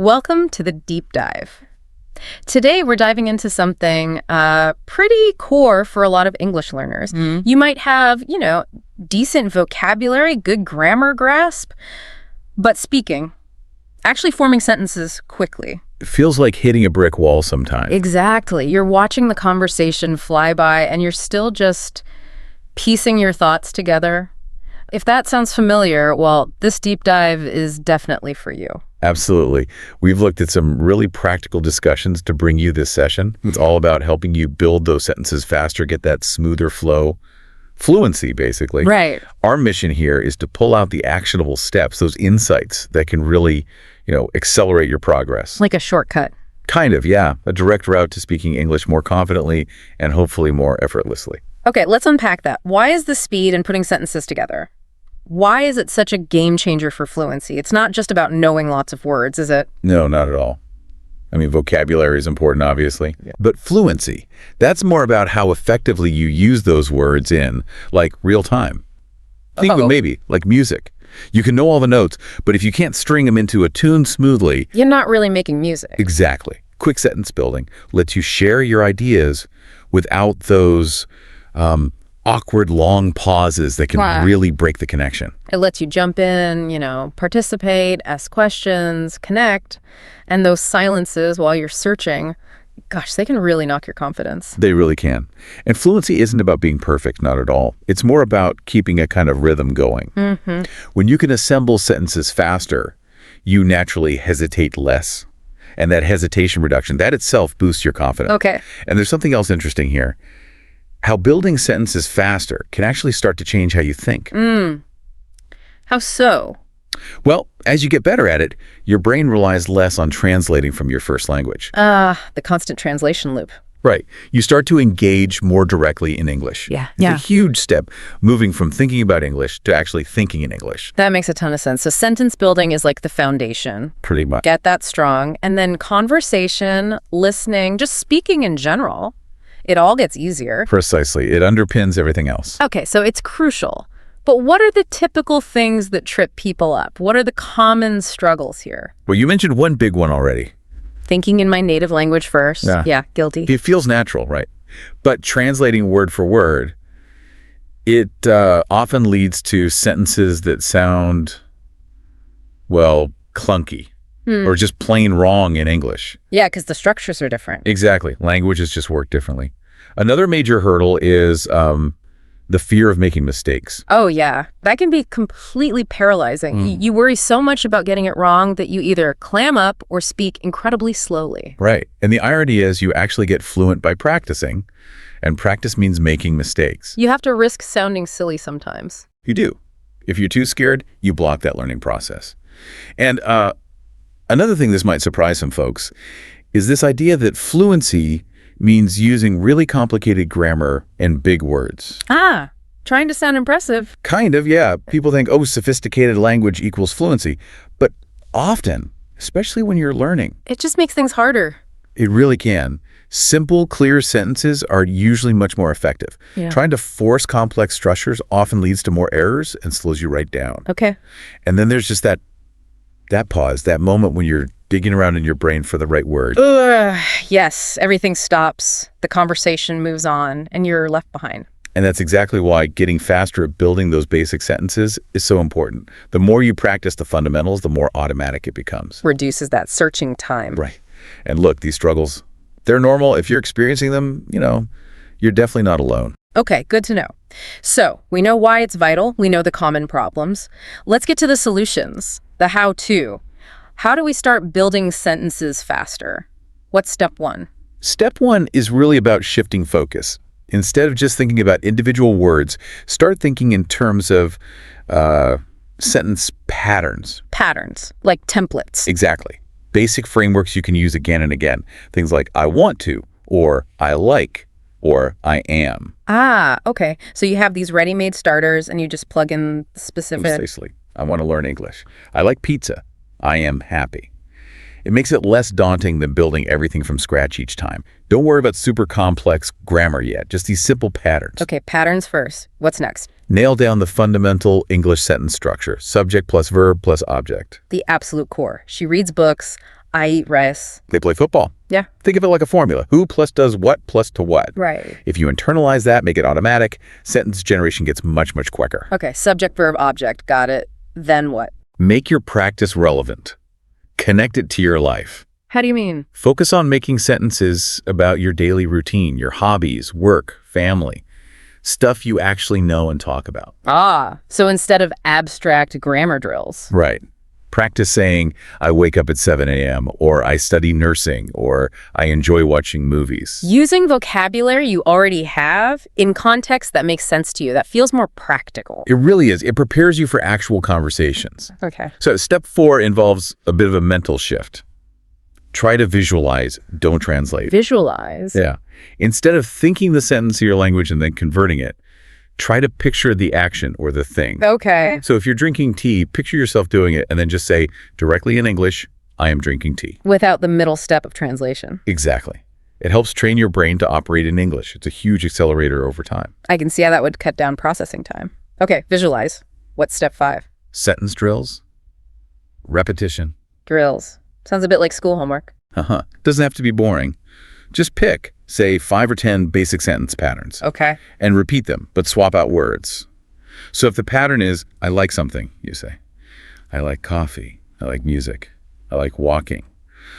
Welcome to the Deep Dive. Today, we're diving into something pretty core for a lot of English learners. You might have, decent vocabulary, good grammar grasp, but speaking, actually forming sentences quickly. It feels like hitting a brick wall sometimes. Exactly. You're watching the conversation fly by, and you're still just piecing your thoughts together. If that sounds familiar, well, this deep dive is definitely for you. Absolutely. We've looked at some really practical discussions to bring you this session. It's all about helping you build those sentences faster, get that smoother flow, fluency, basically. Right. Our mission here is to pull out the actionable steps, those insights that can really, accelerate your progress. Like a shortcut. Kind of, yeah. A direct route to speaking English more confidently and hopefully more effortlessly. Okay, let's unpack that. Why is the speed in putting sentences together? Why is it such a game changer for fluency? It's not just about knowing lots of words, is it? No, not at all. I mean, vocabulary is important, obviously. Yeah. But fluency, that's more about how effectively you use those words in, like, real time. Think of maybe, like music. You can know all the notes, but if you can't string them into a tune smoothly... You're not really making music. Exactly. Quick sentence building lets you share your ideas without those... awkward long pauses that can really break the connection. It lets you jump in, participate, ask questions, connect, and those silences while you're searching, gosh, they can really knock your confidence. They really can. And fluency isn't about being perfect, not at all. It's more about keeping a kind of rhythm going. When you can assemble sentences faster, you naturally hesitate less. And that hesitation reduction, that itself boosts your confidence. Okay. And there's something else interesting here. How building sentences faster can actually start to change how you think. How so? Well, as you get better at it, your brain relies less on translating from your first language. The constant translation loop. Right. You start to engage more directly in English. Yeah. It's a huge step, moving from thinking about English to actually thinking in English. That makes a ton of sense. So sentence building is like the foundation. Pretty much. Get that strong. And then conversation, listening, just speaking in general. It all gets easier. Precisely. It underpins everything else. Okay, so it's crucial. But what are the typical things that trip people up? What are the common struggles here? Well, you mentioned one big one already. Thinking in my native language first. Yeah, guilty. It feels natural, right? But translating word for word, it often leads to sentences that sound, well, clunky. Or just plain wrong in English. Yeah, because the structures are different. Exactly. Languages just work differently. Another major hurdle is the fear of making mistakes. Oh, yeah. That can be completely paralyzing. You worry so much about getting it wrong that you either clam up or speak incredibly slowly. Right. And the irony is you actually get fluent by practicing, and practice means making mistakes. You have to risk sounding silly sometimes. You do. If you're too scared, you block that learning process. And another thing this might surprise some folks is this idea that fluency means using really complicated grammar and big words. Trying to sound impressive. Kind of, yeah. People think, sophisticated language equals fluency. But often, especially when you're learning, it just makes things harder. It really can. Simple, clear sentences are usually much more effective. Yeah. Trying to force complex structures often leads to more errors and slows you right down. Okay. And then there's just that pause, that moment when you're digging around in your brain for the right word. Yes, everything stops, the conversation moves on, and you're left behind. And that's exactly why getting faster at building those basic sentences is so important. The more you practice the fundamentals, the more automatic it becomes. Reduces that searching time. Right. And look, these struggles, they're normal. If you're experiencing them, you're definitely not alone. Okay, good to know. So, we know why it's vital. We know the common problems. Let's get to the solutions. The how-to. How do we start building sentences faster? What's step one? Step one is really about shifting focus. Instead of just thinking about individual words, start thinking in terms of sentence patterns. Patterns, like templates. Exactly. Basic frameworks you can use again and again. Things like I want to, or I like, or I am. Okay. So you have these ready-made starters and you just plug in specific... Precisely. I want to learn English. I like pizza. I am happy. It makes it less daunting than building everything from scratch each time. Don't worry about super complex grammar yet, just these simple patterns. Okay, patterns first. What's next? Nail down the fundamental English sentence structure, subject plus verb plus object. The absolute core. She reads books. I eat rice. They play football. Yeah. Think of it like a formula. Who plus does what plus to what. Right. If you internalize that, make it automatic, sentence generation gets much, much quicker. Okay, subject, verb, object. Got it. Then what? Make your practice relevant. Connect it to your life. How do you mean? Focus on making sentences about your daily routine, your hobbies, work, family, stuff you actually know and talk about. So instead of abstract grammar drills. Right. Practice saying, I wake up at 7 a.m., or I study nursing, or I enjoy watching movies. Using vocabulary you already have in context that makes sense to you, that feels more practical. It really is. It prepares you for actual conversations. Okay. So step 4 involves a bit of a mental shift. Try to visualize, don't translate. Visualize? Yeah. Instead of thinking the sentence in your language and then converting it, try to picture the action or the thing. Okay. So if you're drinking tea, picture yourself doing it and then just say directly in English, I am drinking tea. Without the middle step of translation. Exactly. It helps train your brain to operate in English. It's a huge accelerator over time. I can see how that would cut down processing time. Okay, visualize. What's step 5? Sentence drills, repetition. Drills. Sounds a bit like school homework. Doesn't have to be boring. Just pick, say, 5 or 10 basic sentence patterns. Okay. And repeat them, but swap out words. So if the pattern is, I like something, you say, I like coffee, I like music, I like walking,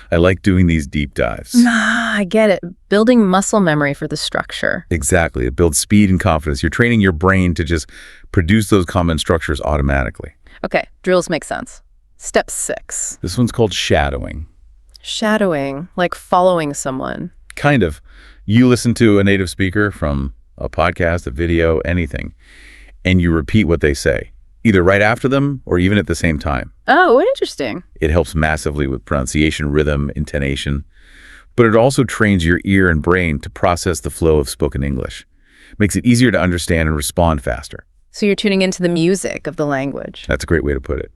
I like doing these deep dives. I get it. Building muscle memory for the structure. Exactly. It builds speed and confidence. You're training your brain to just produce those common structures automatically. Okay, drills make sense. Step 6. This one's called shadowing. Shadowing, like following someone. Kind of. You listen to a native speaker from a podcast, a video, anything, and you repeat what they say, either right after them or even at the same time. Oh, interesting. It helps massively with pronunciation, rhythm, intonation, but it also trains your ear and brain to process the flow of spoken English. Makes it easier to understand and respond faster. So you're tuning into the music of the language. That's a great way to put it.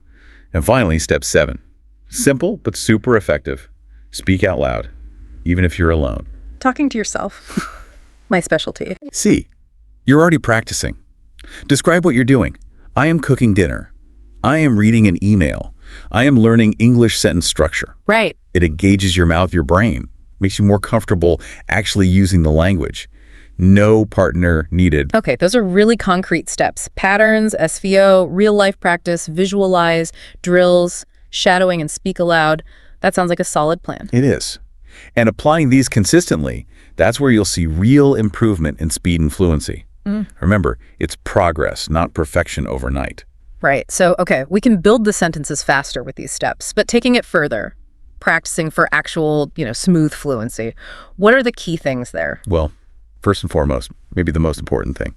And finally, step 7. Simple, but super effective. Speak out loud, even if you're alone. Talking to yourself. My specialty. C. You're already practicing. Describe what you're doing. I am cooking dinner. I am reading an email. I am learning English sentence structure. Right. It engages your mouth, your brain, makes you more comfortable actually using the language. No partner needed. Okay, those are really concrete steps. Patterns, SVO, real-life practice, visualize, drills, shadowing, and speak aloud. That sounds like a solid plan. It is. And applying these consistently, that's where you'll see real improvement in speed and fluency. Remember, it's progress, not perfection overnight. Right. So, okay, we can build the sentences faster with these steps, but taking it further, practicing for actual, smooth fluency. What are the key things there? Well, first and foremost, maybe the most important thing,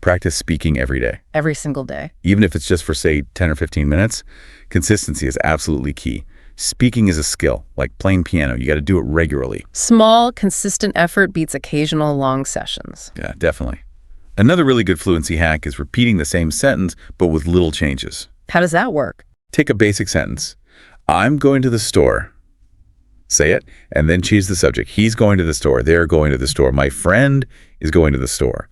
practice speaking every day. Every single day. Even if it's just for, say, 10 or 15 minutes, consistency is absolutely key. Speaking is a skill, like playing piano. You got to do it regularly. Small, consistent effort beats occasional long sessions. Yeah, definitely. Another really good fluency hack is repeating the same sentence, but with little changes. How does that work? Take a basic sentence. I'm going to the store. Say it, and then change the subject. He's going to the store. They're going to the store. My friend is going to the store.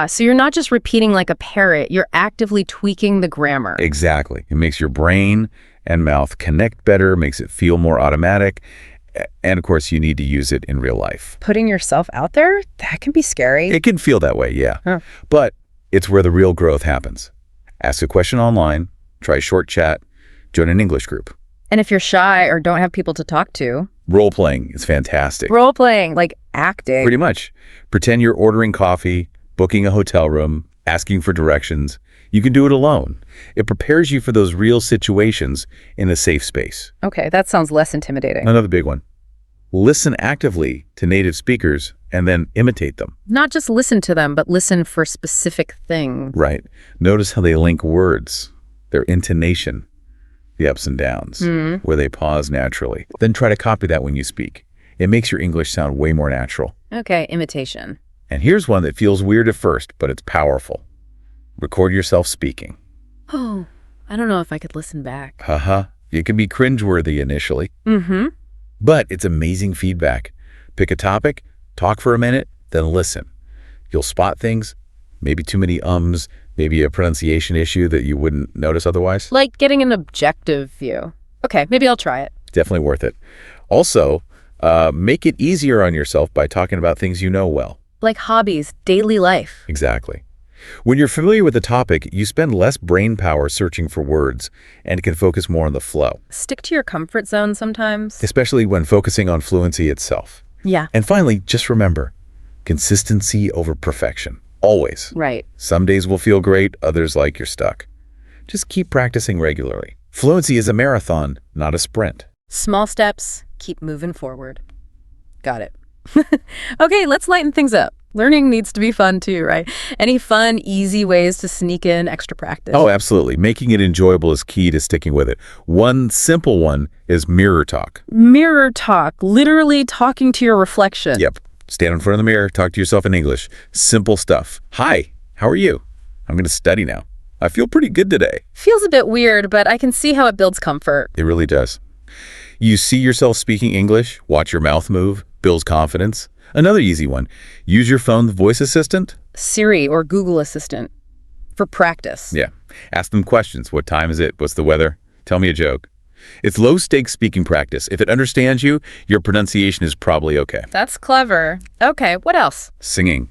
So you're not just repeating like a parrot. You're actively tweaking the grammar. Exactly. It makes your brain and mouth connect better, makes it feel more automatic. And of course, you need to use it in real life. Putting yourself out there, that can be scary. It can feel that way, yeah. Huh. But it's where the real growth happens. Ask a question online, try a short chat, join an English group. And if you're shy or don't have people to talk to, role-playing is fantastic. Role-playing, like acting. Pretty much. Pretend you're ordering coffee, booking a hotel room, asking for directions. You can do it alone. It prepares you for those real situations in a safe space. Okay, that sounds less intimidating. Another big one. Listen actively to native speakers and then imitate them. Not just listen to them, but listen for specific things. Right. Notice how they link words, their intonation, the ups and downs, where they pause naturally. Then try to copy that when you speak. It makes your English sound way more natural. Okay, imitation. And here's one that feels weird at first, but it's powerful. Record yourself speaking. Oh, I don't know if I could listen back. It can be cringeworthy initially. But it's amazing feedback. Pick a topic, talk for a minute, then listen. You'll spot things, maybe too many ums, maybe a pronunciation issue that you wouldn't notice otherwise. Like getting an objective view. Okay, maybe I'll try it. Definitely worth it. Also, make it easier on yourself by talking about things you know well. Like hobbies, daily life. Exactly. When you're familiar with the topic, you spend less brain power searching for words and can focus more on the flow, Stick to your comfort zone sometimes. especially when focusing on fluency itself. Yeah. And finally, just remember, consistency over perfection. Always. Right. Some days will feel great, others like you're stuck. Just keep practicing regularly. Fluency is a marathon, not a sprint. Small steps, keep moving forward. Got it. Okay, let's lighten things up. Learning needs to be fun too, right? Any fun, easy ways to sneak in extra practice? Oh, absolutely. Making it enjoyable is key to sticking with it. One simple one is mirror talk. Mirror talk, literally talking to your reflection. Yep. Stand in front of the mirror, talk to yourself in English. Simple stuff. Hi, how are you? I'm going to study now. I feel pretty good today. Feels a bit weird, but I can see how it builds comfort. It really does. You see yourself speaking English, watch your mouth move, builds confidence. Another easy one, use your phone's voice assistant. Siri or Google Assistant for practice. Yeah. Ask them questions. What time is it? What's the weather? Tell me a joke. It's low-stakes speaking practice. If it understands you, your pronunciation is probably okay. That's clever. Okay, what else? Singing.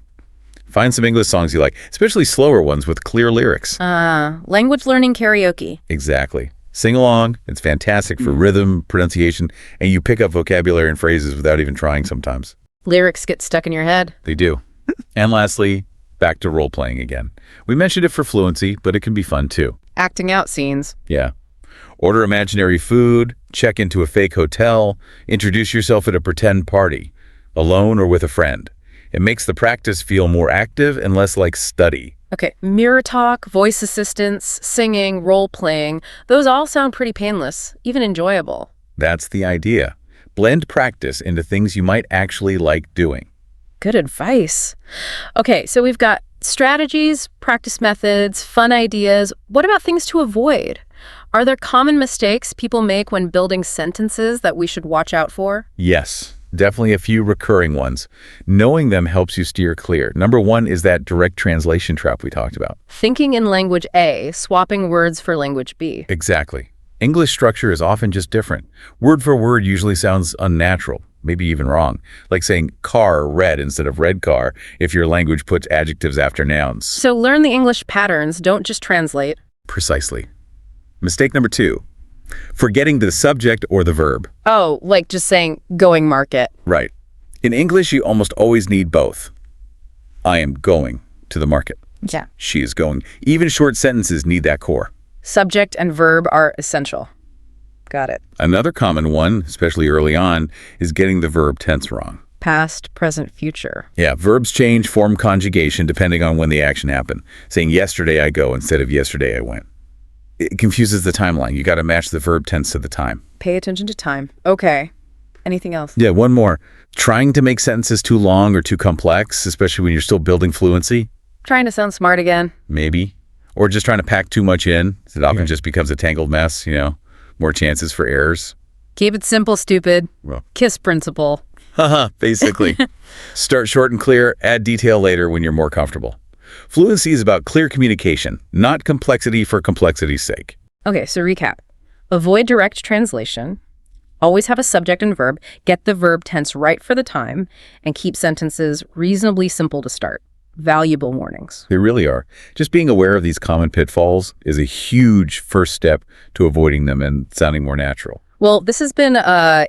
Find some English songs you like, especially slower ones with clear lyrics. Language learning karaoke. Exactly. Sing along. It's fantastic for rhythm, pronunciation, and you pick up vocabulary and phrases without even trying sometimes. Lyrics get stuck in your head. They do. And lastly, back to role-playing again. We mentioned it for fluency, but it can be fun too. Acting out scenes. Yeah. Order imaginary food, check into a fake hotel, introduce yourself at a pretend party, alone or with a friend. It makes the practice feel more active and less like study. Okay, mirror talk, voice assistance, singing, role-playing, those all sound pretty painless, even enjoyable. That's the idea. Blend practice into things you might actually like doing. Good advice. Okay, so we've got strategies, practice methods, fun ideas. What about things to avoid? Are there common mistakes people make when building sentences that we should watch out for? Yes, definitely a few recurring ones. Knowing them helps you steer clear. Number one is that direct translation trap we talked about. Thinking in language A, swapping words for language B. Exactly. English structure is often just different. Word for word usually sounds unnatural, maybe even wrong, like saying car red instead of red car if your language puts adjectives after nouns. So learn the English patterns, don't just translate. Precisely. Mistake number two, forgetting the subject or the verb. Oh, like just saying going market. Right. In English, you almost always need both. I am going to the market. Yeah. She is going. Even short sentences need that core. Subject and verb are essential. Got it. Another common one, especially early on, is getting the verb tense wrong. Past, present, future. Yeah, verbs change form conjugation depending on when the action happened. Saying yesterday I go instead of yesterday I went. It confuses the timeline. You got to match the verb tense to the time. Pay attention to time. Okay. Anything else? Yeah, one more. Trying to make sentences too long or too complex, especially when you're still building fluency. Trying to sound smart again. Maybe. Or just trying to pack too much in. It often just becomes a tangled mess, more chances for errors. Keep it simple, stupid. Well. KISS principle. Haha, basically. Start short and clear, add detail later when you're more comfortable. Fluency is about clear communication, not complexity for complexity's sake. Okay, so recap. Avoid direct translation. Always have a subject and verb. Get the verb tense right for the time. And keep sentences reasonably simple to start. Valuable warnings. They really are. Just being aware of these common pitfalls is a huge first step to avoiding them and sounding more natural. Well, this has been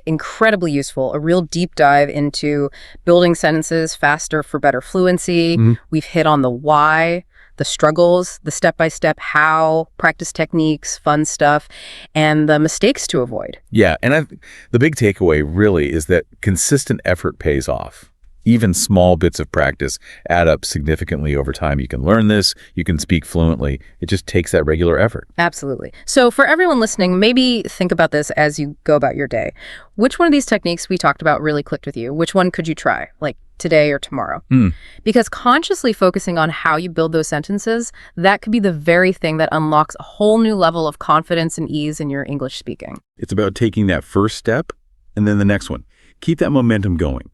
incredibly useful, a real deep dive into building sentences faster for better fluency. We've hit on the why, the struggles, the step-by-step how, practice techniques, fun stuff, and the mistakes to avoid. Yeah, and the big takeaway really is that consistent effort pays off. Even small bits of practice add up significantly over time. You can learn this, you can speak fluently. It just takes that regular effort. Absolutely. So for everyone listening, maybe think about this as you go about your day. Which one of these techniques we talked about really clicked with you? Which one could you try, like today or tomorrow? Because consciously focusing on how you build those sentences, that could be the very thing that unlocks a whole new level of confidence and ease in your English speaking. It's about taking that first step and then the next one. Keep that momentum going.